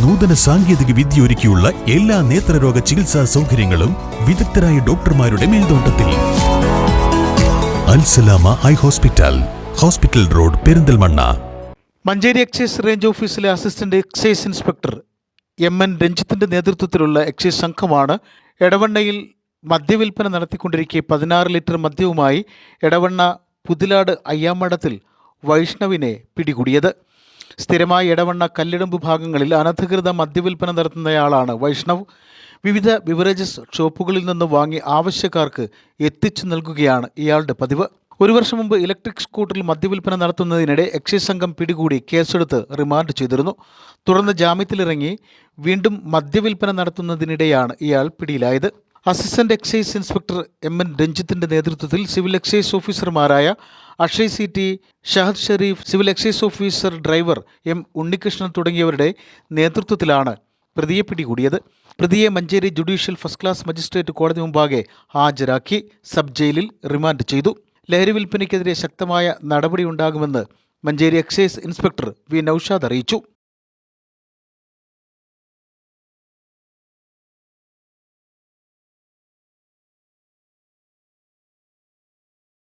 നൂതന സാങ്കേതിക വിദ്യ ഒരുക്കിയുള്ള എല്ലാ നേത്രരോഗ ചികിത്സാ സൗകര്യങ്ങളും വിദഗ്ധരായ ഡോക്ടർമാരുടെ മേൽനോട്ടത്തിൽ. Al Salama eye hospital, hospital road, Perinthalmanna. Manjeri excise range ഓഫീസിലെ അസിസ്റ്റന്റ് എക്സൈസ് ഇൻസ്പെക്ടർ MN രഞ്ജിത്തിന്റെ നേതൃത്വത്തിലുള്ള എക്സൈസ് സംഘമാണ് എടവണ്ണയിൽ മദ്യവിൽപ്പന നടത്തിക്കൊണ്ടിരിക്കെ 16 ലിറ്റർ മദ്യവുമായി എടവണ്ണ പുതിലാട് അയ്യാമഠത്തിൽ വൈഷ്ണവിനെ പിടികൂടിയത്. സ്ഥിരമായി എടവണ്ണ കല്ലിടമ്പ് ഭാഗങ്ങളിൽ അനധികൃത മദ്യവിൽപ്പന നടത്തുന്നയാളാണ് വൈഷ്ണവ്. വിവിധ ബിവറേജസ് ഷോപ്പുകളിൽ നിന്ന് വാങ്ങി ആവശ്യക്കാർക്ക് എത്തിച്ചു നൽകുകയാണ് ഇയാളുടെ പതിവ്. 1 വർഷം മുമ്പ് ഇലക്ട്രിക് സ്കൂട്ടറിൽ മദ്യവിൽപ്പന നടത്തുന്നതിനിടെ എക്സൈസ് സംഘം പിടികൂടി കേസെടുത്ത് റിമാൻഡ് ചെയ്തിരുന്നു. തുടർന്ന് ജാമ്യത്തിലിറങ്ങി വീണ്ടും മദ്യവിൽപ്പന നടത്തുന്നതിനിടെയാണ് ഇയാൾ പിടിയിലായത്. അസിസ്റ്റന്റ് എക്സൈസ് ഇൻസ്പെക്ടർ MN രഞ്ജിത്തിന്റെ നേതൃത്വത്തിൽ സിവിൽ എക്സൈസ് ഓഫീസർമാരായ Akshay CT, Shahad Sharif, civil excise officer driver M Unnikrishnan തുടങ്ങിയവരുടെ നേതൃത്വത്തിലാണ് പ്രതിയെ പിടികൂടിയത്. പ്രതിയെ Manjeri judicial first class magistrate കോടതി മുമ്പാകെ ഹാജരാക്കി സബ് ജയിലിൽ റിമാൻഡ് ചെയ്തു. ലഹരി വിൽപ്പനയ്ക്കെതിരെ ശക്തമായ നടപടിയുണ്ടാകുമെന്ന് Manjeri excise inspector V Naushad അറിയിച്ചു.